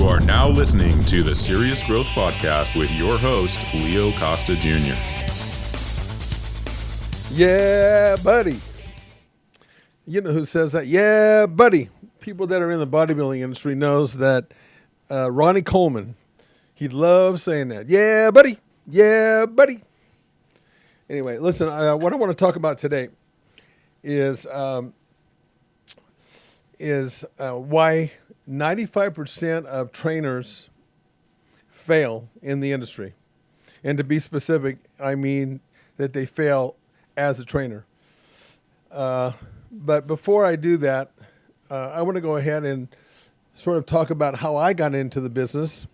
You are now listening to the Serious Growth Podcast with your host, Leo Costa Jr. Yeah, buddy. You know who says that? Yeah, buddy. People that are in the bodybuilding industry knows that Ronnie Coleman, he loves saying that. Yeah, buddy. Yeah, buddy. Anyway, listen, what I want to talk about today is why 95% of trainers fail in the industry. And to be specific, I mean that they fail as a trainer. But before I do that, I want to go ahead and sort of talk about how I got into the business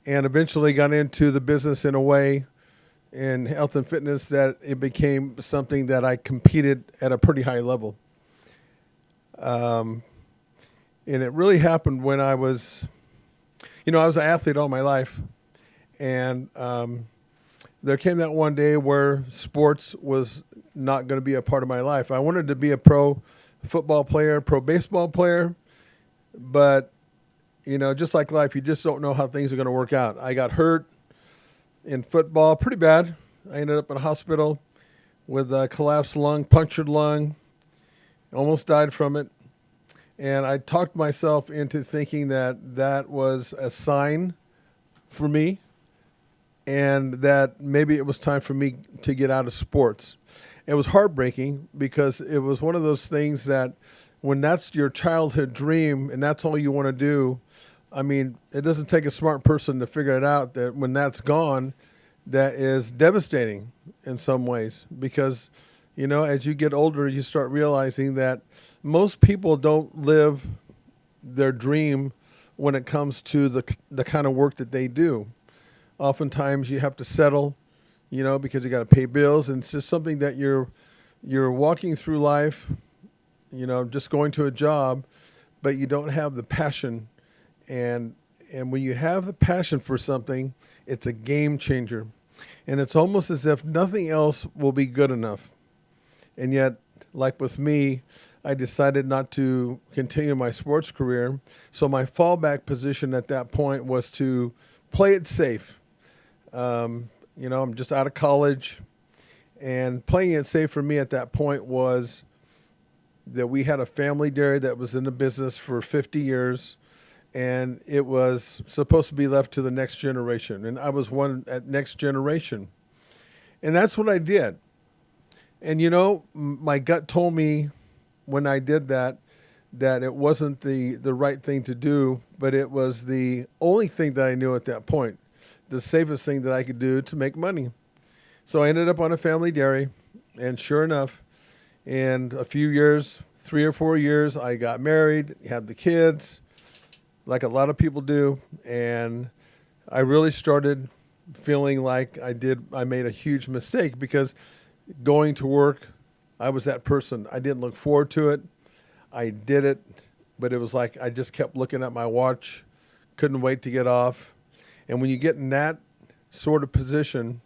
and eventually got into the business in a way in health and fitness that it became something that I competed at a pretty high level. And it really happened when I was an athlete all my life. And there came that one day where sports was not going to be a part of my life. I wanted to be a pro football player, pro baseball player, but, just like life, you just don't know how things are going to work out. I got hurt in football pretty bad. I ended up in a hospital with a collapsed lung, punctured lung, almost died from it. And I talked myself into thinking that that was a sign for me and that maybe it was time for me to get out of sports. It was heartbreaking because it was one of those things that when that's your childhood dream and that's all you want to do, I mean, it doesn't take a smart person to figure it out that when that's gone, that is devastating in some ways because, as you get older, you start realizing that most people don't live their dream when it comes to the kind of work that they do. Oftentimes you have to settle, because you got to pay bills, and it's just something that you're walking through life, just going to a job, but you don't have the passion. And when you have the passion for something, it's a game changer. And it's almost as if nothing else will be good enough. And yet, like with me, I decided not to continue my sports career. So my fallback position at that point was to play it safe. I'm just out of college, and playing it safe for me at that point was that we had a family dairy that was in the business for 50 years, and it was supposed to be left to the next generation. And I was one at next generation. And that's what I did. And, my gut told me when I did that it wasn't the right thing to do, but it was the only thing that I knew at that point, the safest thing that I could do to make money. So I ended up on a family dairy, and sure enough, in a few years, 3 or 4 years, I got married, had the kids, like a lot of people do, and I really started feeling like I made a huge mistake because going to work, I was that person. I didn't look forward to it. I did it, but it was like I just kept looking at my watch, couldn't wait to get off. And when you get in that sort of position,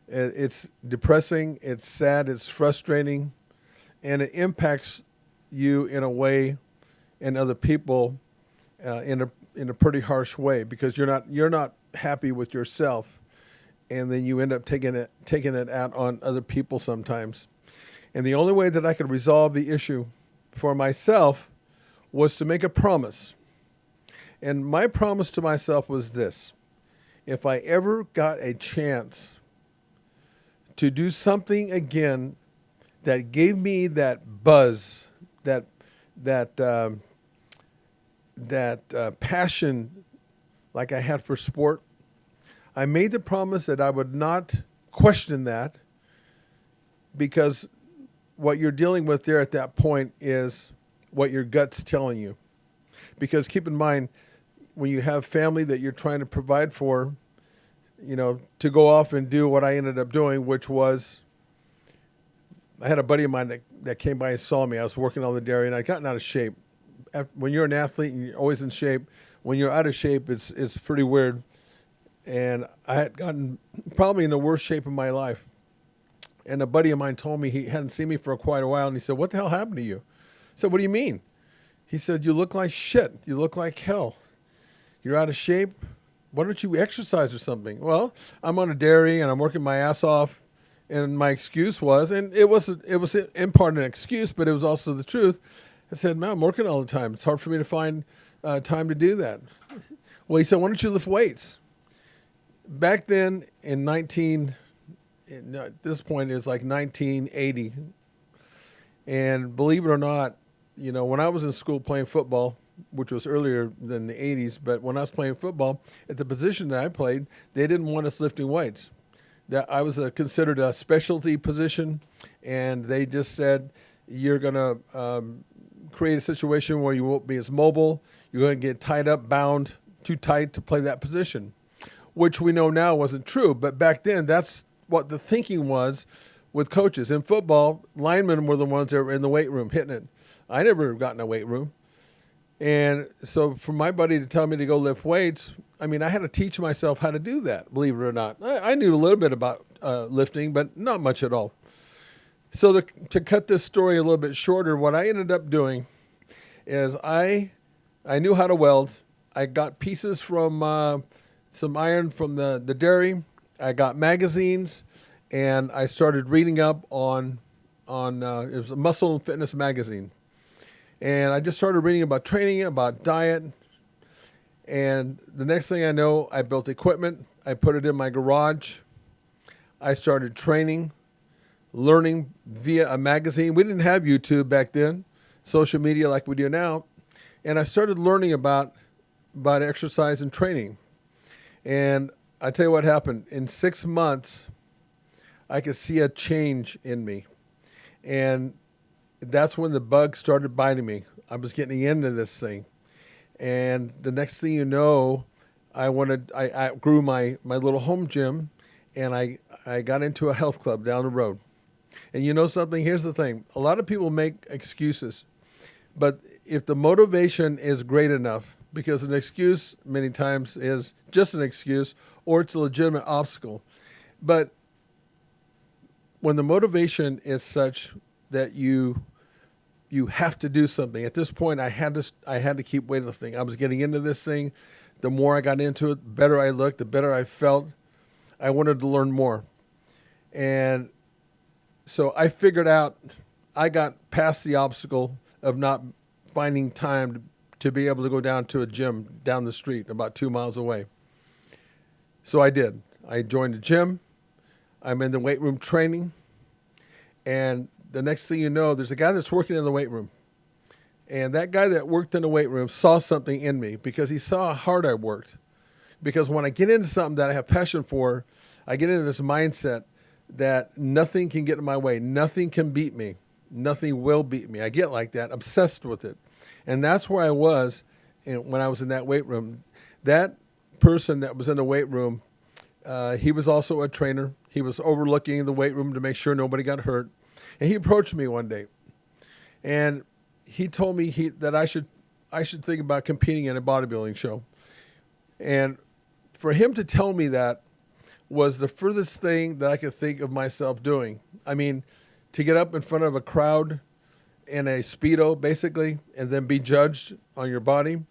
it's depressing, it's sad, it's frustrating, and it impacts you in a way and other people in a pretty harsh way because you're not happy with yourself, and then you end up taking it out on other people sometimes. And the only way that I could resolve the issue for myself was to make a promise. And my promise to myself was this: if I ever got a chance to do something again that gave me that buzz, that passion like I had for sport, I made the promise that I would not question that, because what you're dealing with there at that point is what your gut's telling you. Because keep in mind, when you have family that you're trying to provide for, to go off and do what I ended up doing, which was, I had a buddy of mine that came by and saw me. I was working on the dairy, and I'd gotten out of shape. When you're an athlete and you're always in shape, when you're out of shape, it's pretty weird. And I had gotten probably in the worst shape of my life. And a buddy of mine told me he hadn't seen me for quite a while, and he said, "What the hell happened to you?" I said, "What do you mean?" He said, "You look like shit. You look like hell." You're out of shape. Why don't you exercise or something? Well, I'm on a dairy and I'm working my ass off. And my excuse was, and it was in part an excuse, but it was also the truth. I said, man, I'm working all the time. It's hard for me to find time to do that. Well, he said, why don't you lift weights? Back then in at this point it's like 1980. And believe it or not, when I was in school playing football, which was earlier than the 80s, but when I was playing football, at the position that I played, they didn't want us lifting weights. That I was considered a specialty position, and they just said, you're going to create a situation where you won't be as mobile. You're going to get tied up, bound, too tight to play that position, which we know now wasn't true. But back then, that's what the thinking was with coaches. In football, linemen were the ones that were in the weight room hitting it. I never got in a weight room. And so for my buddy to tell me to go lift weights, I had to teach myself how to do that, believe it or not. I knew a little bit about lifting, but not much at all. So to cut this story a little bit shorter, what I ended up doing is I knew how to weld. I got pieces from some iron from the dairy. I got magazines, and I started reading up on it was a Muscle and Fitness magazine. And I just started reading about training, about diet. And the next thing I know, I built equipment. I put it in my garage. I started training, learning via a magazine. We didn't have YouTube back then, social media like we do now. And I started learning about exercise and training. And I tell you what happened. In 6 months, I could see a change in me. And that's when the bug started biting me. I was getting into this thing. And the next thing you know, I outgrew my little home gym, and I got into a health club down the road. And you know something? Here's the thing. A lot of people make excuses. But if the motivation is great enough, because an excuse many times is just an excuse or it's a legitimate obstacle. But when the motivation is such that you have to do something. At this point, I had to keep weightlifting. I was getting into this thing. The more I got into it, the better I looked, the better I felt. I wanted to learn more. And so I figured out, I got past the obstacle of not finding time to be able to go down to a gym down the street about 2 miles away. So I did. I joined a gym. I'm in the weight room training. And the next thing you know, there's a guy that's working in the weight room. And that guy that worked in the weight room saw something in me because he saw how hard I worked. Because when I get into something that I have passion for, I get into this mindset that nothing can get in my way. Nothing can beat me. Nothing will beat me. I get like that, obsessed with it. And that's where I was when I was in that weight room. That person that was in the weight room, he was also a trainer. He was overlooking the weight room to make sure nobody got hurt. And he approached me one day, and he told me that I should think about competing in a bodybuilding show. And for him to tell me that was the furthest thing that I could think of myself doing. I mean, to get up in front of a crowd in a Speedo, basically, and then be judged on your body,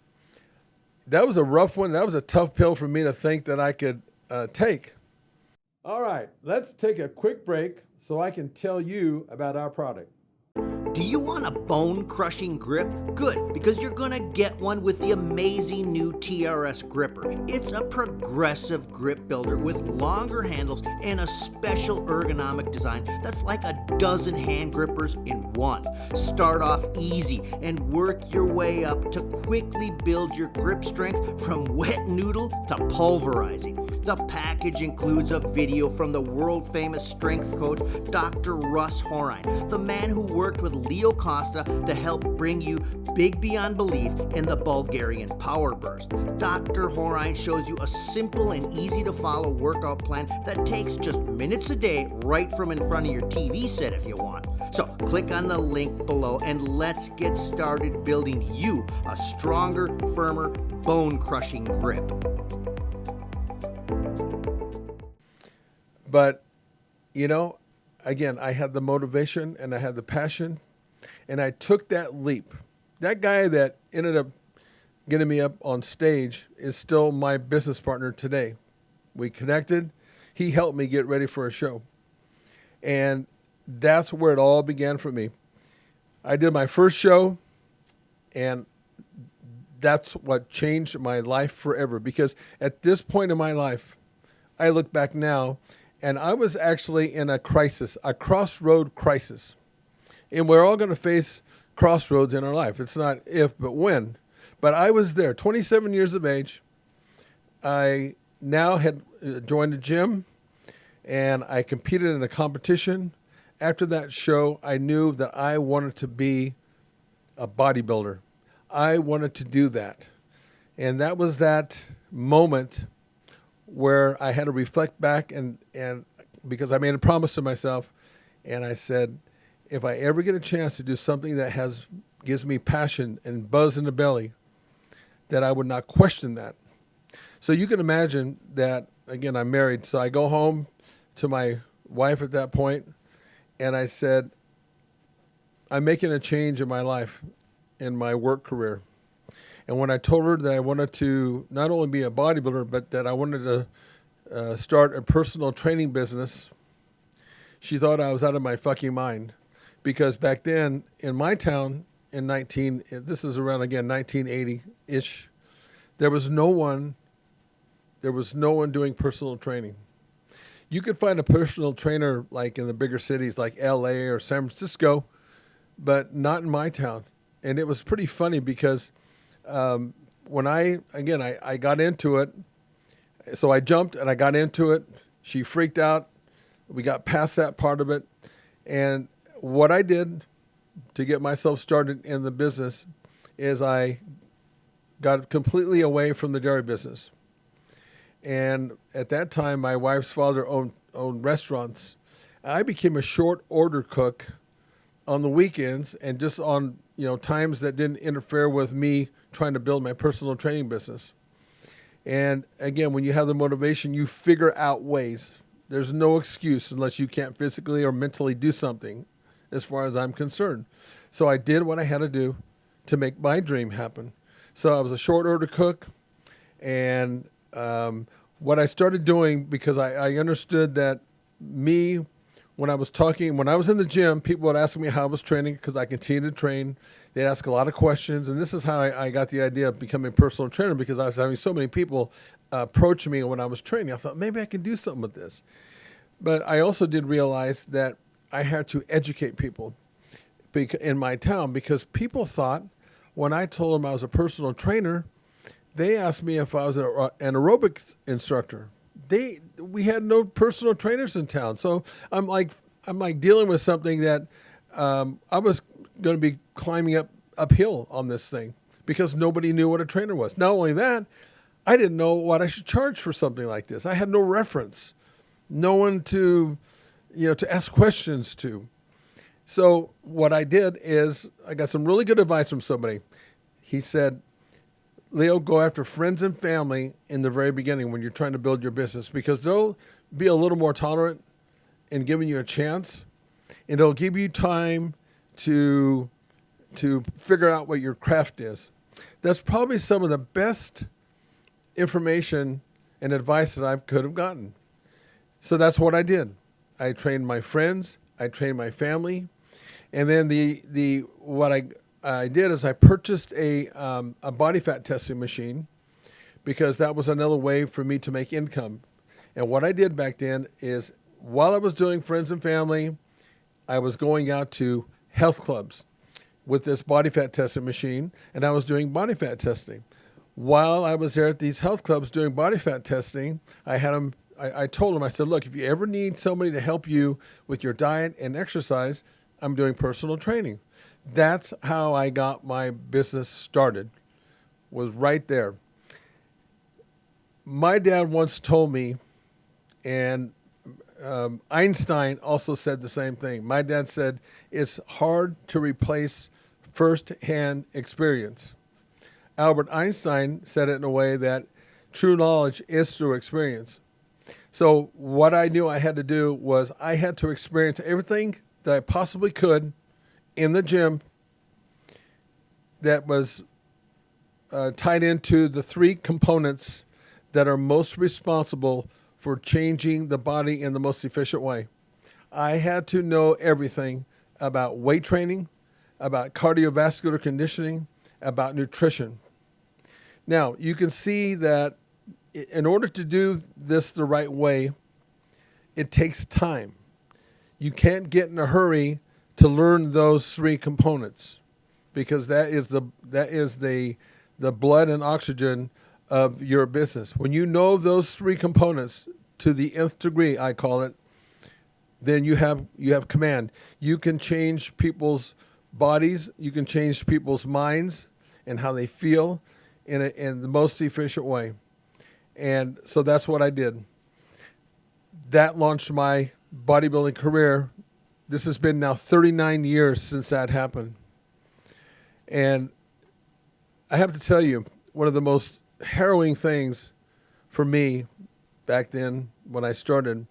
that was a rough one. That was a tough pill for me to think that I could take. All right, let's take a quick break so I can tell you about our product. Do you want a bone-crushing grip? Good, because you're gonna get one with the amazing new TRX Gripper. It's a progressive grip builder with longer handles and a special ergonomic design that's like a dozen hand grippers in one. Start off easy and work your way up to quickly build your grip strength from wet noodle to pulverizing. The package includes a video from the world-famous strength coach, Dr. Russ Horine, the man who worked with Leo Costa to help bring you big beyond belief in the Bulgarian power burst. Dr. Horine shows you a simple and easy to follow workout plan that takes just minutes a day right from in front of your TV set if you want. So click on the link below and let's get started building you a stronger, firmer, bone-crushing grip. But, again, I had the motivation and I had the passion, and I took that leap. That guy that ended up getting me up on stage is still my business partner today. We connected. He helped me get ready for a show. And that's where it all began for me. I did my first show, and that's what changed my life forever. Because at this point in my life, I look back now, and I was actually in a crisis, a crossroad crisis. And we're all going to face crossroads in our life. It's not if, but when. But I was there, 27 years of age. I now had joined a gym, and I competed in a competition. After that show, I knew that I wanted to be a bodybuilder. I wanted to do that. And that was that moment where I had to reflect back, and because I made a promise to myself, and I said, if I ever get a chance to do something that gives me passion and buzz in the belly, that I would not question that. So you can imagine that, again, I'm married, so I go home to my wife at that point, and I said, I'm making a change in my life, in my work career. And when I told her that I wanted to not only be a bodybuilder, but that I wanted to start a personal training business, she thought I was out of my fucking mind. Because back then, in my town, this is around, again, 1980-ish, there was no one doing personal training. You could find a personal trainer like in the bigger cities like LA or San Francisco, but not in my town. And it was pretty funny because when I got into it, so I jumped and I got into it. She freaked out. We got past that part of it. And what I did to get myself started in the business is I got completely away from the dairy business. And at that time, my wife's father owned restaurants. I became a short order cook on the weekends and just on times that didn't interfere with me trying to build my personal training business. And again, when you have the motivation, you figure out ways. There's no excuse unless you can't physically or mentally do something, as far as I'm concerned. So I did what I had to do to make my dream happen. So I was a short order cook, and what I started doing, because I understood that when I was in the gym, people would ask me how I was training because I continued to train. They'd ask a lot of questions, and this is how I got the idea of becoming a personal trainer, because I was having so many people approach me when I was training. I thought, maybe I can do something with this. But I also did realize that I had to educate people in my town, because people thought when I told them I was a personal trainer, they asked me if I was an aerobics instructor. We had no personal trainers in town. So I'm like dealing with something that I was going to be climbing uphill on this thing, because nobody knew what a trainer was. Not only that, I didn't know what I should charge for something like this. I had no reference, no one to ask questions to. So what I did is I got some really good advice from somebody. He said, Leo, go after friends and family in the very beginning when you're trying to build your business, because they'll be a little more tolerant in giving you a chance, and they'll give you time to figure out what your craft is. That's probably some of the best information and advice that I could have gotten. So that's what I did. I trained my friends, I trained my family, and then what I did is I purchased a body fat testing machine, because that was another way for me to make income. And what I did back then is, while I was doing friends and family, I was going out to health clubs with this body fat testing machine, and I was doing body fat testing. While I was there at these health clubs doing body fat testing, I told them, I said, look, if you ever need somebody to help you with your diet and exercise, I'm doing personal training. That's how I got my business started, was right there. My dad once told me, and Einstein also said the same thing. My dad said, it's hard to replace first-hand experience. Albert Einstein said it in a way that true knowledge is through experience. So what I knew I had to do was I had to experience everything that I possibly could in the gym that was tied into the three components that are most responsible for changing the body in the most efficient way. I had to know everything about weight training, about cardiovascular conditioning, about nutrition. Now, you can see that in order to do this the right way, it takes time. You can't get in a hurry to learn those three components, because that is the blood and oxygen of your business. When you know those three components to the nth degree, I call it, then you have command. You can change people's bodies, you can change people's minds and how they feel in the most efficient way. And so that's what I did. That launched my bodybuilding career. This has been now 39 years since that happened. And I have to tell you, one of the most harrowing things for me back then when I started,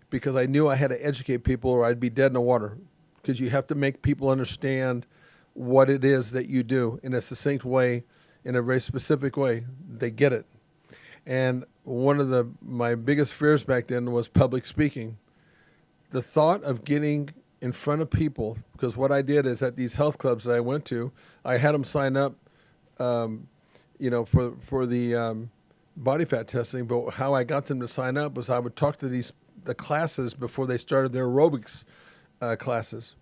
because I knew I had to educate people or I'd be dead in the water, because you have to make people understand what it is that you do in a succinct way, in a very specific way. They get it. And one of my biggest fears back then was public speaking. The thought of getting in front of people, because what I did is at these health clubs that I went to, I had them sign up, for the body fat testing. But how I got them to sign up was I would talk to the classes before they started their aerobics classes,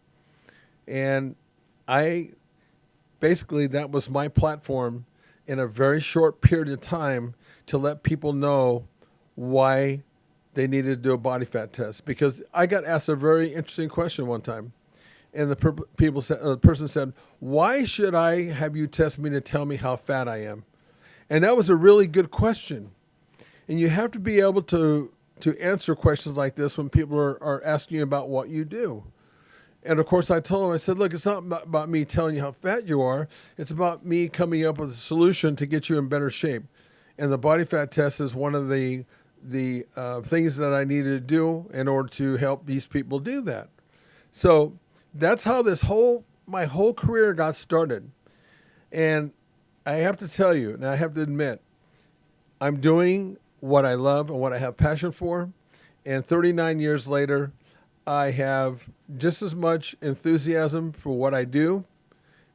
and that was my platform in a very short period of time to let people know why they needed to do a body fat test. Because I got asked a very interesting question one time, and the person said, "Why should I have you test me to tell me how fat I am?" And that was a really good question. And you have to be able to answer questions like this when people are asking you about what you do. And of course I told them, I said, look, it's not about me telling you how fat you are. It's about me coming up with a solution to get you in better shape. And the body fat test is one of the things that I needed to do in order to help these people do that. So that's how my whole career got started. And I have to tell you, and I have to admit, I'm doing what I love and what I have passion for. And 39 years later, I have just as much enthusiasm for what I do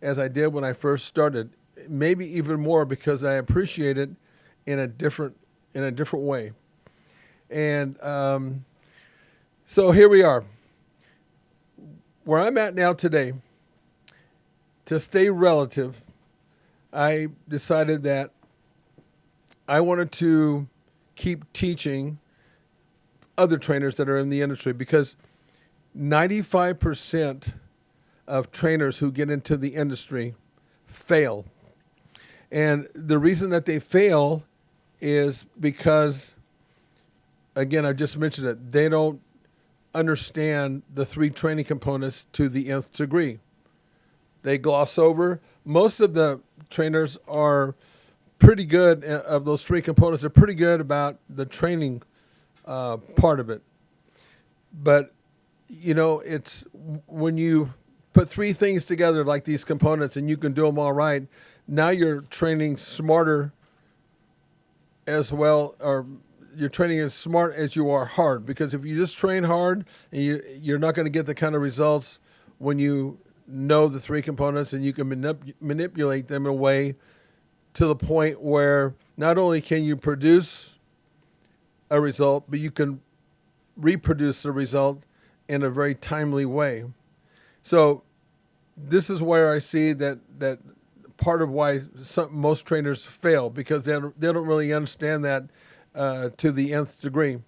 as I did when I first started. Maybe even more, because I appreciate it in a different way. And so here we are. Where I'm at now today, to stay relative, I decided that I wanted to keep teaching other trainers that are in the industry, because 95% of trainers who get into the industry fail. And the reason that they fail is because, again, I just mentioned it, they don't understand the three training components to the nth degree. They gloss over. Most of the trainers are pretty good of those three components. They're pretty good about the training part of it. But, it's when you put three things together like these components and you can do them all right, now you're training smarter as well, or you're training as smart as you are hard. Because if you just train hard, and you're not going to get the kind of results when you know the three components and you can manipulate them in a way to the point where not only can you produce a result, but you can reproduce the result in a very timely way. So this is where I see that part of why most trainers fail, because they don't really understand that to the nth degree.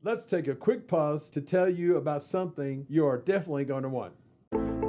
Let's take a quick pause to tell you about something you are definitely going to want.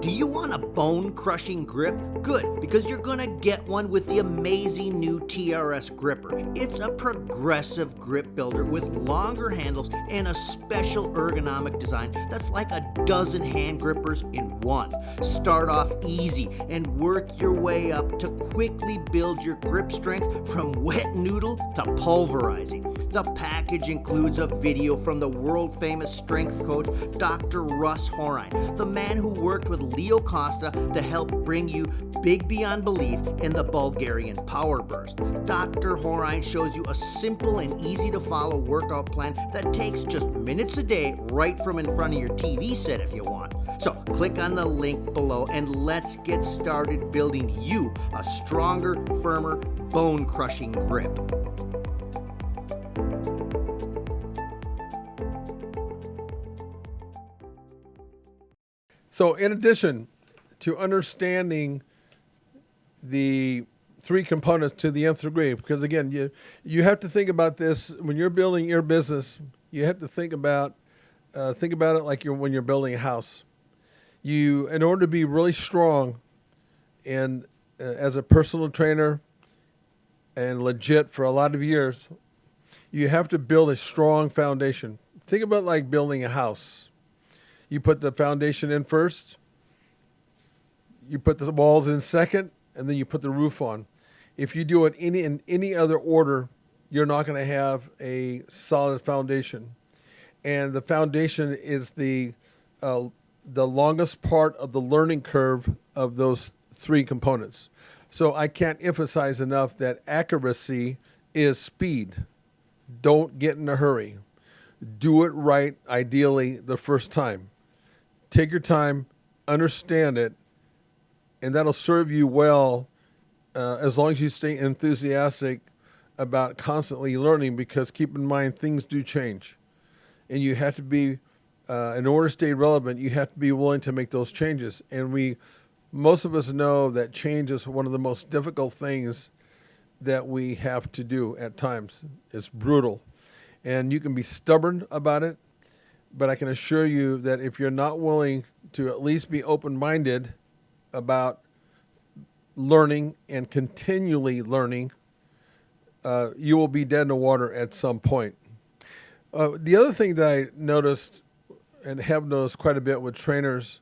Do you want a bone-crushing grip? Good, because you're going to get one with the amazing new TRX Gripper. It's a progressive grip builder with longer handles and a special ergonomic design that's like a dozen hand grippers in one. Start off easy and work your way up to quickly build your grip strength from wet noodle to pulverizing. The package includes a video from the world-famous strength coach, Dr. Russ Horine, the man who worked with Leo Costa to help bring you big beyond belief in the Bulgarian Power Burst. Dr. Horine shows you a simple and easy to follow workout plan that takes just minutes a day right from in front of your TV set if you want. So click on the link below and let's get started building you a stronger, firmer, bone-crushing grip. So in addition to understanding the three components to the nth degree, because again, you have to think about this when you're building your business. You have to think about it like when you're building a house. In order to be really strong and as a personal trainer and legit for a lot of years, you have to build a strong foundation. Think about like building a house. You put the foundation in first, you put the walls in second, and then you put the roof on. If you do it in any other order, you're not going to have a solid foundation. And the foundation is the longest part of the learning curve of those three components. So I can't emphasize enough that accuracy is speed. Don't get in a hurry. Do it right, ideally, the first time. Take your time, understand it, and that'll serve you well as long as you stay enthusiastic about constantly learning, because keep in mind, things do change. And you have to be, in order to stay relevant, you have to be willing to make those changes. And most of us know that change is one of the most difficult things that we have to do at times. It's brutal. And you can be stubborn about it, but I can assure you that if you're not willing to at least be open-minded about learning and continually learning, you will be dead in the water at some point. The other thing that I noticed and have noticed quite a bit with trainers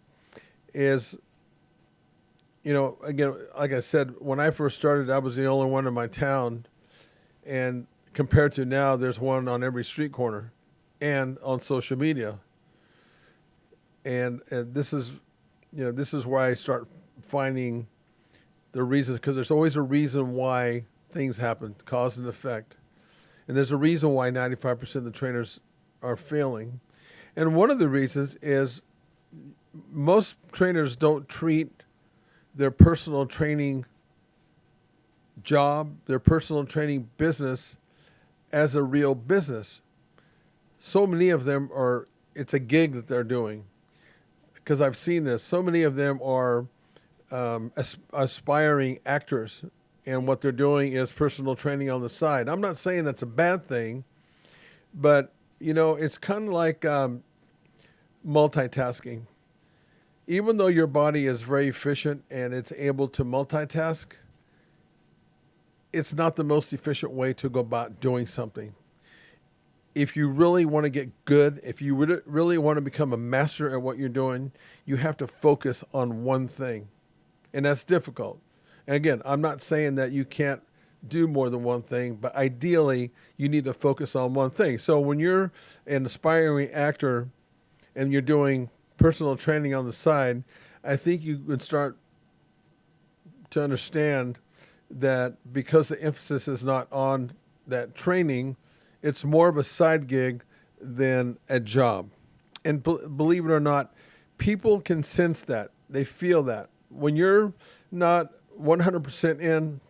is, again, like I said, when I first started, I was the only one in my town. And compared to now, there's one on every street corner and on social media. And this is where I start finding the reasons, because there's always a reason why things happen, cause and effect. And there's a reason why 95% of the trainers are failing. And one of the reasons is most trainers don't treat their personal training job, their personal training business as a real business. So many of them it's a gig that they're doing. Because I've seen this. So many of them are aspiring actors, and what they're doing is personal training on the side. I'm not saying that's a bad thing, but, it's kind of like multitasking. Even though your body is very efficient and it's able to multitask, it's not the most efficient way to go about doing something. If you really want to get good, if you really want to become a master at what you're doing, you have to focus on one thing. And that's difficult. And again, I'm not saying that you can't do more than one thing, but ideally, you need to focus on one thing. So when you're an aspiring actor and you're doing personal training on the side, I think you would start to understand that because the emphasis is not on that training, it's more of a side gig than a job. And believe it or not, people can sense that. They feel that. When you're not 100% in,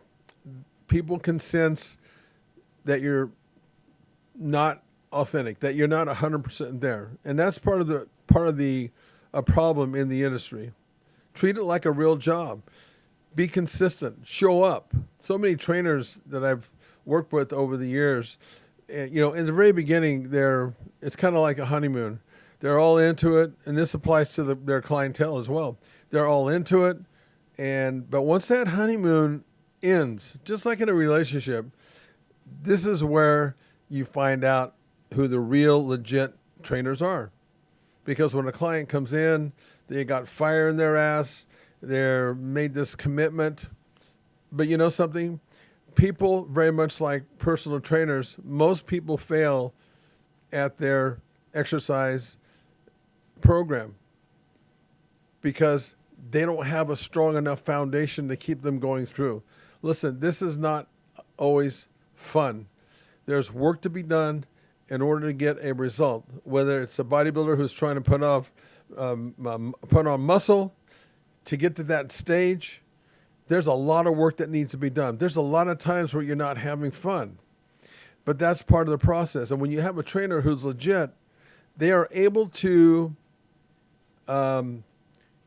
people can sense that you're not authentic, that you're not 100% there. And that's part of the problem in the industry. Treat it like a real job. Be consistent. Show up. So many trainers that I've worked with over the years, in the very beginning, it's kind of like a honeymoon. They're all into it, and this applies to their clientele as well. They're all into it, but once that honeymoon ends, just like in a relationship, this is where you find out who the real, legit trainers are. Because when a client comes in, they got fire in their ass, they're made this commitment. But you know something? People, very much like personal trainers, most people fail at their exercise program because they don't have a strong enough foundation to keep them going through. Listen, this is not always fun. There's work to be done in order to get a result, whether it's a bodybuilder who's trying to put on muscle to get to that stage. There's a lot of work that needs to be done. There's a lot of times where you're not having fun, but that's part of the process. And when you have a trainer who's legit, they are able to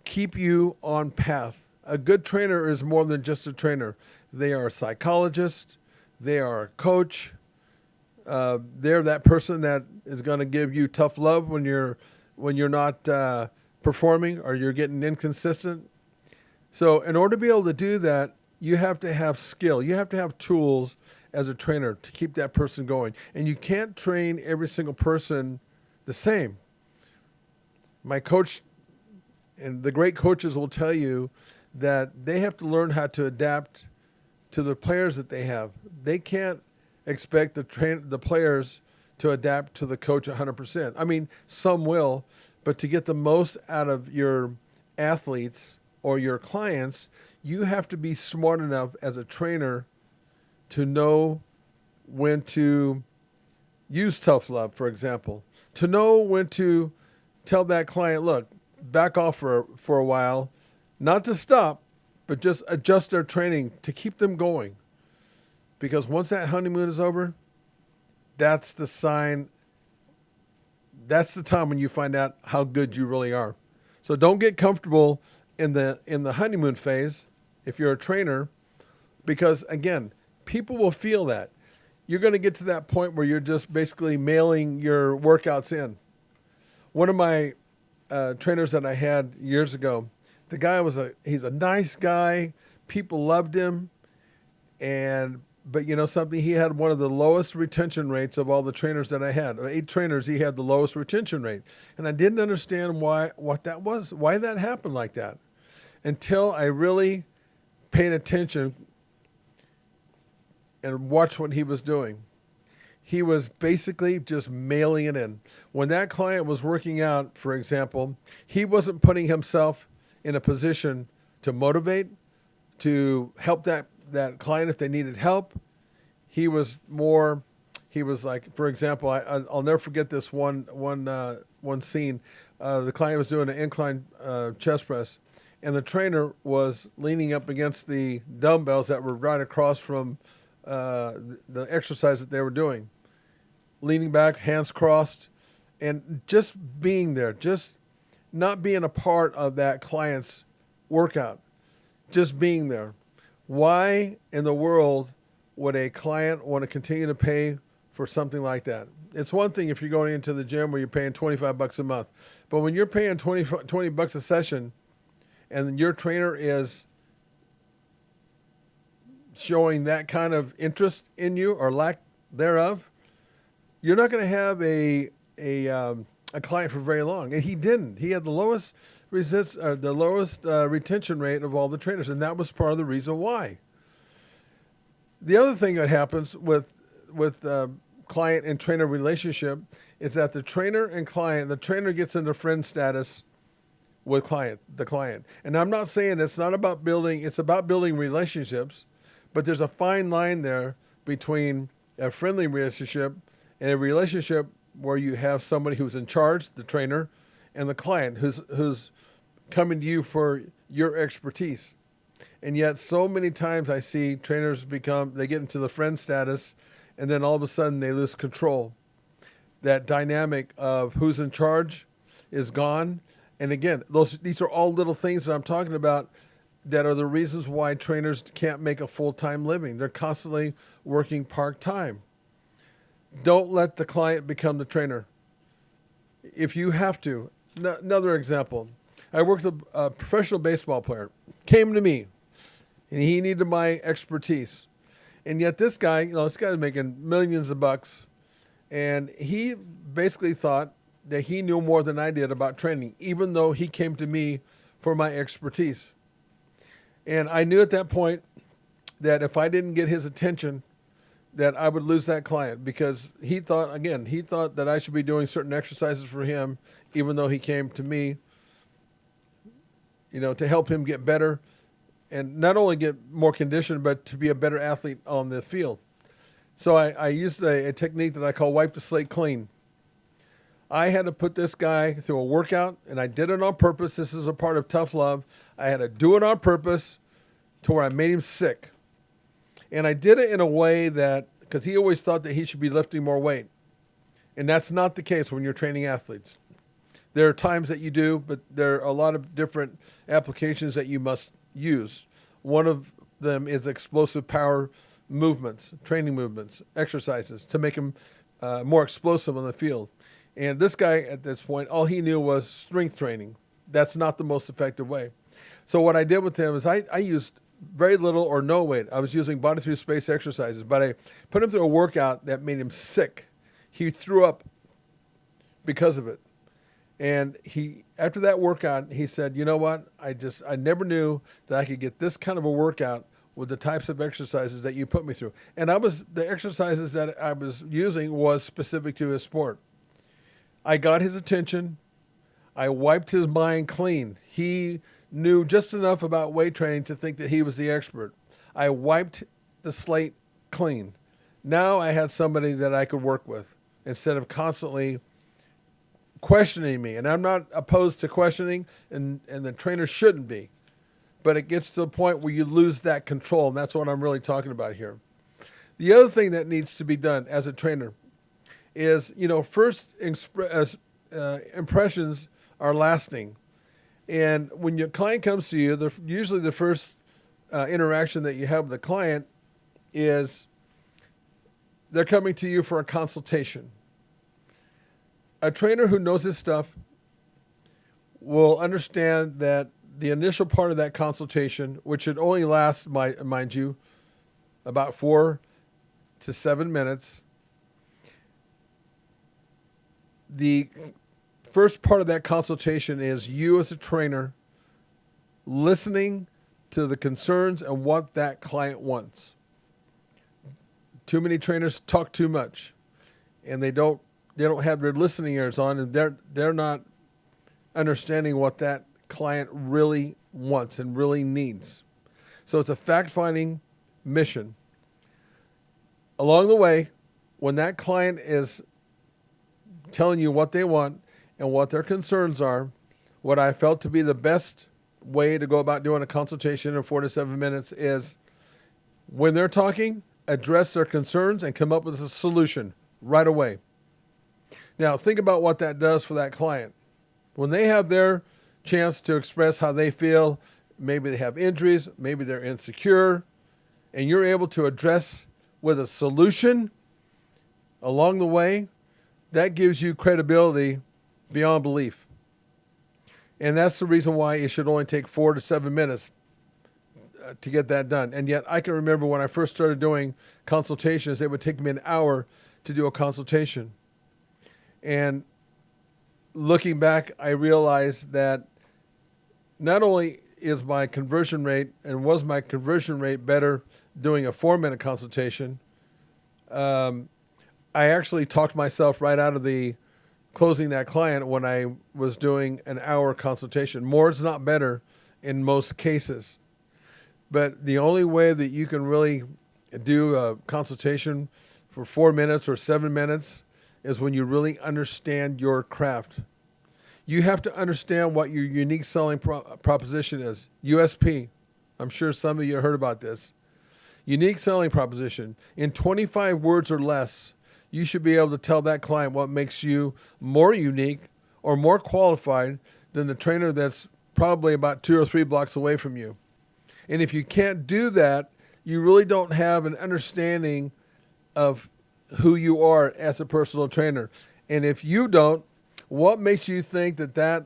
keep you on path. A good trainer is more than just a trainer. They are a psychologist. They are a coach. They're that person that is going to give you tough love when you're not performing or you're getting inconsistent. So in order to be able to do that, you have to have skill. You have to have tools as a trainer to keep that person going. And you can't train every single person the same. My coach and the great coaches will tell you that they have to learn how to adapt to the players that they have. They can't expect the players to adapt to the coach 100%. I mean, some will, but to get the most out of your athletes or your clients, you have to be smart enough as a trainer to know when to use tough love, for example, to know when to tell that client, look, back off for a while, not to stop, but just adjust their training to keep them going. Because once that honeymoon is over, that's the sign, that's the time when you find out how good you really are. So don't get comfortable in the honeymoon phase if you're a trainer, because again, people will feel that. You're going to get to that point where you're just basically mailing your workouts in. One of my trainers that I had years ago, the guy he's a nice guy. People loved him. But you know something, he had one of the lowest retention rates of all the trainers that I had. 8 trainers, he had the lowest retention rate. And I didn't understand what that was, why that happened like that, until I really paid attention and watched what he was doing. He was basically just mailing it in. When that client was working out, for example, he wasn't putting himself in a position to motivate, to help that client if they needed help. He was like, for example, I'll never forget this one scene. The client was doing an incline chest press, and the trainer was leaning up against the dumbbells that were right across from the exercise that they were doing. Leaning back, hands crossed, and just being there, just not being a part of that client's workout, just being there. Why in the world would a client want to continue to pay for something like that? It's one thing if you're going into the gym where you're paying $25 a month, but when you're paying $20 a session and your trainer is showing that kind of interest in you or lack thereof, you're not going to have a client for very long. And he didn't. He had the lowest retention rate of all the trainers, and that was part of the reason why. The other thing that happens with client and trainer relationship is that the trainer gets into friend status with the client. And I'm not saying it's about building relationships, but there's a fine line there between a friendly relationship and a relationship where you have somebody who's in charge, the trainer, and the client who's coming to you for your expertise. And yet so many times I see trainers they get into the friend status, and then all of a sudden they lose control. That dynamic of who's in charge is gone. And again, these are all little things that I'm talking about that are the reasons why trainers can't make a full-time living. They're constantly working part-time. Don't let the client become the trainer. If you have to. Another example. I worked with a professional baseball player, came to me, and he needed my expertise. And yet this guy's making millions of bucks, and he basically thought that he knew more than I did about training, even though he came to me for my expertise. And I knew at that point that if I didn't get his attention, that I would lose that client, because he thought that I should be doing certain exercises for him, even though he came to me to help him get better and not only get more conditioned, but to be a better athlete on the field. So I used a technique that I call wipe the slate clean. I had to put this guy through a workout, and I did it on purpose. This is a part of tough love. I had to do it on purpose to where I made him sick. And I did it in a way that, because he always thought that he should be lifting more weight. And that's not the case when you're training athletes. There are times that you do, but there are a lot of different applications that you must use. One of them is explosive power movements, training movements, exercises to make him more explosive on the field. And this guy at this point, all he knew was strength training. That's not the most effective way. So what I did with him is I used very little or no weight. I was using body through space exercises, but I put him through a workout that made him sick. He threw up because of it. And after that workout, he said, you know what? I never knew that I could get this kind of a workout with the types of exercises that you put me through. And the exercises that I was using was specific to his sport. I got his attention. I wiped his mind clean. He knew just enough about weight training to think that he was the expert. I wiped the slate clean. Now I had somebody that I could work with instead of constantly questioning me. And I'm not opposed to questioning, and the trainer shouldn't be. But it gets to the point where you lose that control, and that's what I'm really talking about here. The other thing that needs to be done as a trainer is, first impressions are lasting. And when your client comes to you, usually the first interaction that you have with the client is they're coming to you for a consultation. A trainer who knows his stuff will understand that the initial part of that consultation, which should only last, mind you, about 4 to 7 minutes, the first part of that consultation is you as a trainer listening to the concerns and what that client wants. Too many trainers talk too much, and they don't have their listening ears on, and they're not understanding what that client really wants and really needs. So it's a fact-finding mission. Along the way, when that client is telling you what they want and what their concerns are, what I felt to be the best way to go about doing a consultation in 4 to 7 minutes is, when they're talking, address their concerns and come up with a solution right away. Now, think about what that does for that client. When they have their chance to express how they feel, maybe they have injuries, maybe they're insecure, and you're able to address with a solution along the way, that gives you credibility beyond belief. And that's the reason why it should only take 4 to 7 minutes to get that done. And yet I can remember when I first started doing consultations, it would take me an hour to do a consultation. And looking back, I realized that not only is my conversion rate, and was my conversion rate better doing a 4-minute consultation, I actually talked myself right out of the closing that client when I was doing an hour consultation. More is not better in most cases. But the only way that you can really do a consultation for 4 minutes or 7 minutes is when you really understand your craft. You have to understand what your unique selling proposition is. USP. I'm sure some of you heard about this. Unique selling proposition. In 25 words or less, you should be able to tell that client what makes you more unique or more qualified than the trainer that's probably about 2 or 3 blocks away from you. And if you can't do that, you really don't have an understanding of who you are as a personal trainer. And if you don't, what makes you think that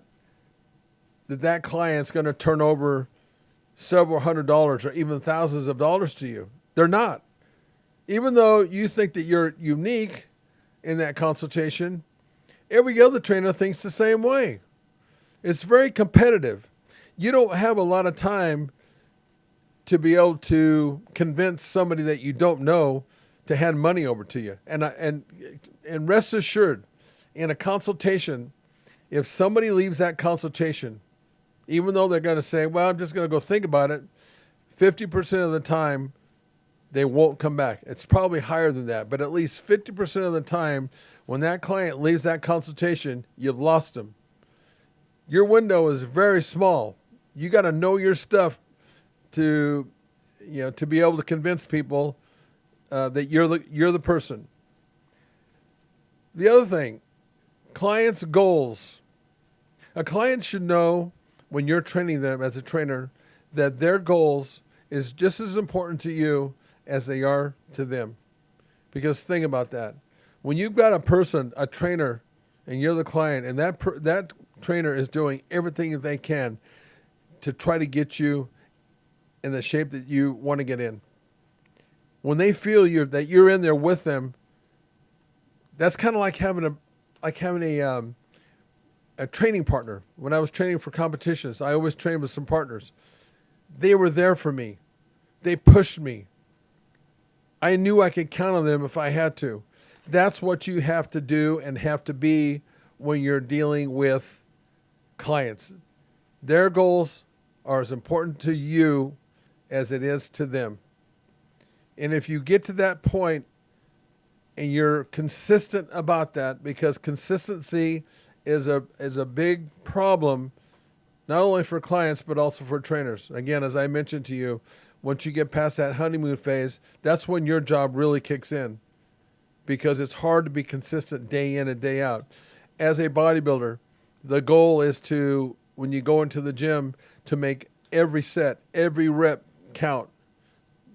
client's going to turn over several $100s or even thousands of dollars to you? They're not. Even though you think that you're unique in that consultation, every other trainer thinks the same way. It's very competitive. You don't have a lot of time to be able to convince somebody that you don't know to hand money over to you. And rest assured, in a consultation, if somebody leaves that consultation, Even though they're going to say, well, I'm just going to go think about it, 50% of the time, they won't come back. It's probably higher than that, but at least 50% of the time, when that client leaves that consultation, you've lost them. Your window is very small. You got to know your stuff to be able to convince people that you're the person. The other thing, clients' goals. A client should know when you're training them as a trainer that their goals is just as important to you as they are to them. Because think about that. When you've got a person, a trainer, and you're the client, and that trainer is doing everything that they can to try to get you in the shape that you want to get in. When they feel that you're in there with them, that's kind of like having a training partner. When I was training for competitions, I always trained with some partners. They were there for me. They pushed me. I knew I could count on them if I had to. That's what you have to do and have to be when you're dealing with clients. Their goals are as important to you as it is to them. And if you get to that point and you're consistent about that, because consistency is a big problem, not only for clients, but also for trainers. Again, as I mentioned to you, once you get past that honeymoon phase, that's when your job really kicks in, because it's hard to be consistent day in and day out. As a bodybuilder, the goal is to, when you go into the gym, to make every set, every rep count,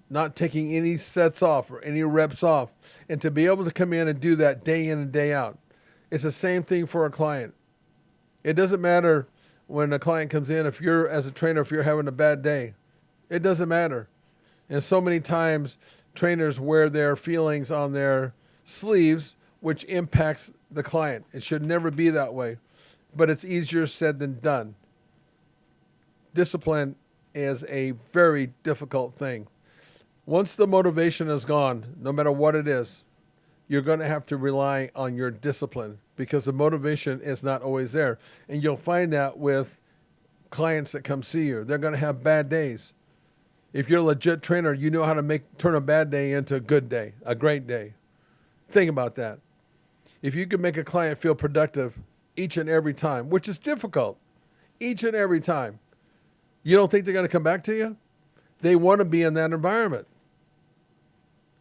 not taking any sets off or any reps off, and to be able to come in and do that day in and day out. It's the same thing for a client. It doesn't matter when a client comes in, if you're, as a trainer, if you're having a bad day. It doesn't matter. And so many times, trainers wear their feelings on their sleeves, which impacts the client. It should never be that way, but it's easier said than done. Discipline is a very difficult thing. Once the motivation is gone, no matter what it is, you're going to have to rely on your discipline, because the motivation is not always there. And you'll find that with clients that come see you. They're going to have bad days. If you're a legit trainer, you know how to turn a bad day into a good day, a great day. Think about that. If you can make a client feel productive each and every time, which is difficult, each and every time, you don't think they're going to come back to you? They want to be in that environment.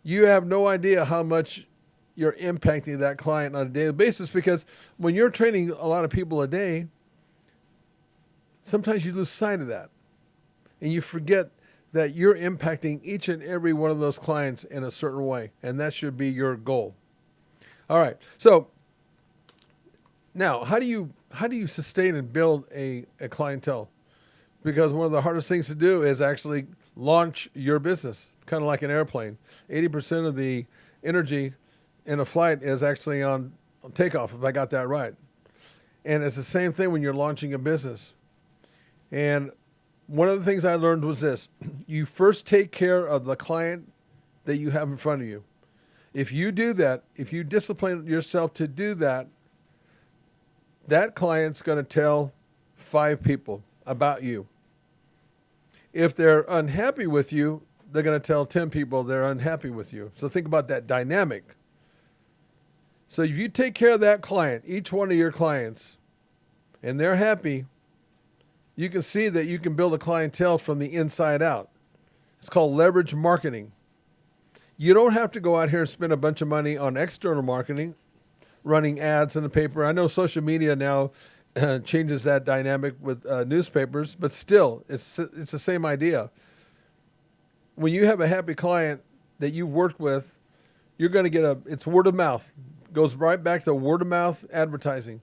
You have no idea how much you're impacting that client on a daily basis, because when you're training a lot of people a day, sometimes you lose sight of that. And you forget that you're impacting each and every one of those clients in a certain way. And that should be your goal. All right. So now, how do you sustain and build a clientele? Because one of the hardest things to do is actually launch your business, kind of like an airplane. 80% of the energy in a flight is actually on takeoff, if I got that right. And it's the same thing when you're launching a business. And one of the things I learned was this: you first take care of the client that you have in front of you. If you do that, if you discipline yourself to do that, that client's going to tell 5 people about you. If they're unhappy with you, they're going to tell 10 people they're unhappy with you. So think about that dynamic. So if you take care of that client, each one of your clients, and they're happy, you can see that you can build a clientele from the inside out. It's called leverage marketing. You don't have to go out here and spend a bunch of money on external marketing, running ads in the paper. I know social media now changes that dynamic with newspapers, but still, it's the same idea. When you have a happy client that you've worked with, you're going to get it's word of mouth. Goes right back to word of mouth advertising.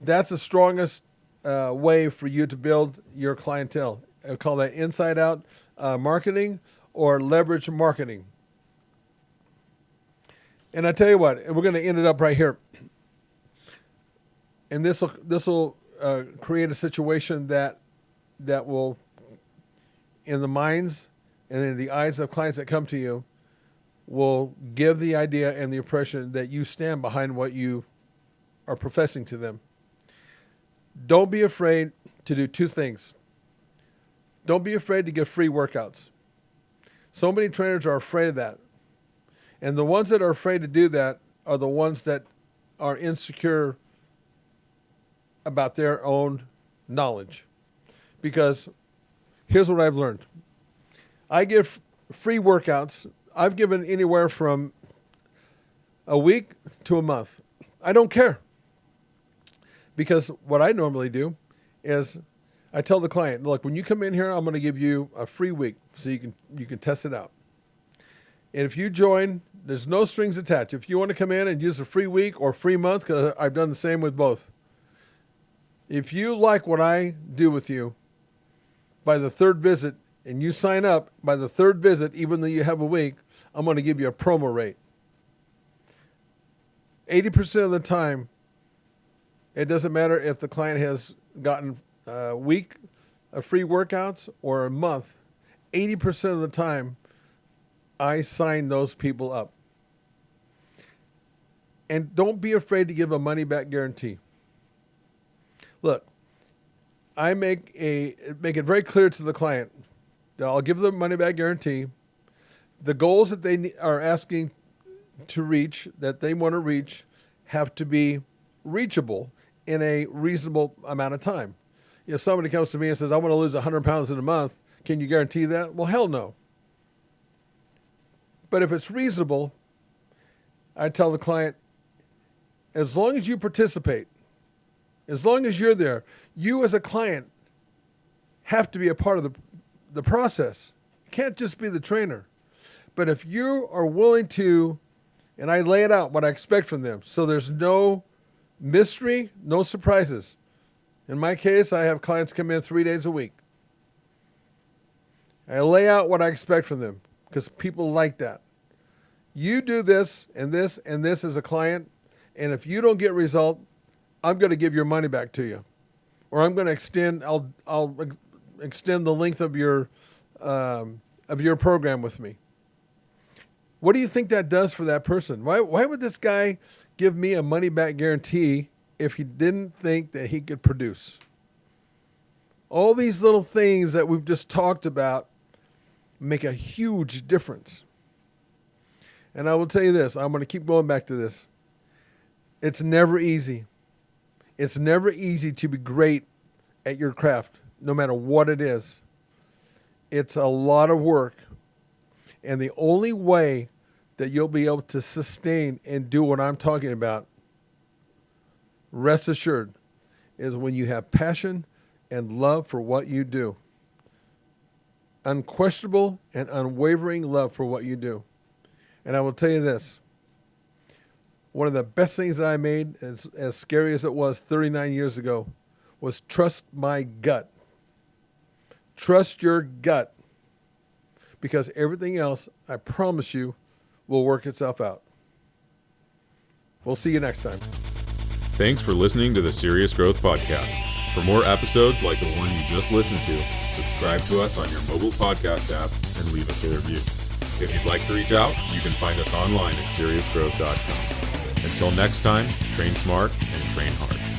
That's the strongest way for you to build your clientele. I call that inside out marketing or leverage marketing. And I tell you what, we're going to end it up right here. And this will create a situation that will, in the minds and in the eyes of clients that come to you, will give the idea and the impression that you stand behind what you are professing to them. Don't be afraid to do two things. Don't be afraid to give free workouts. So many trainers are afraid of that. And the ones that are afraid to do that are the ones that are insecure about their own knowledge. Because here's what I've learned. I give free workouts. I've given anywhere from a week to a month. I don't care. Because what I normally do is I tell the client, look, when you come in here, I'm going to give you a free week so you can test it out. And if you join, there's no strings attached. If you want to come in and use a free week or free month, because I've done the same with both. If you like what I do with you, by the third visit, and you sign up by the third visit, even though you have a week, I'm going to give you a promo rate. 80% of the time, it doesn't matter if the client has gotten a week of free workouts or a month. 80% of the time, I sign those people up. And don't be afraid to give a money-back guarantee. Look, I make it very clear to the client that I'll give them a money-back guarantee. The goals that they are asking to reach, that they want to reach, have to be reachable in a reasonable amount of time. If somebody comes to me and says, I want to lose 100 pounds in a month, can you guarantee that? Well, hell no. But if it's reasonable, I tell the client, as long as you participate, as long as you're there, you as a client have to be a part of the process. You can't just be the trainer. But if you are willing to, and I lay it out what I expect from them, so there's no mystery, no surprises. In my case, I have clients come in 3 days a week. I lay out what I expect from them because people like that. You do this and this and this as a client, and if you don't get result, I'm going to give your money back to you, or I'm going to extend. I'll extend the length of your program with me. What do you think that does for that person? Why would this guy give me a money back guarantee if he didn't think that he could produce? All these little things that we've just talked about make a huge difference. And I will tell you this, I'm going to keep going back to this. It's never easy. It's never easy to be great at your craft, no matter what it is. It's a lot of work. And the only way that you'll be able to sustain and do what I'm talking about, rest assured, is when you have passion and love for what you do. Unquestionable and unwavering love for what you do. And I will tell you this. One of the best things that I made, as scary as it was 39 years ago, was trust my gut. Trust your gut. Because everything else, I promise you, will work itself out. We'll see you next time. Thanks for listening to the Serious Growth Podcast. For more episodes like the one you just listened to, subscribe to us on your mobile podcast app and leave us a review. If you'd like to reach out, you can find us online at seriousgrowth.com. Until next time, train smart and train hard.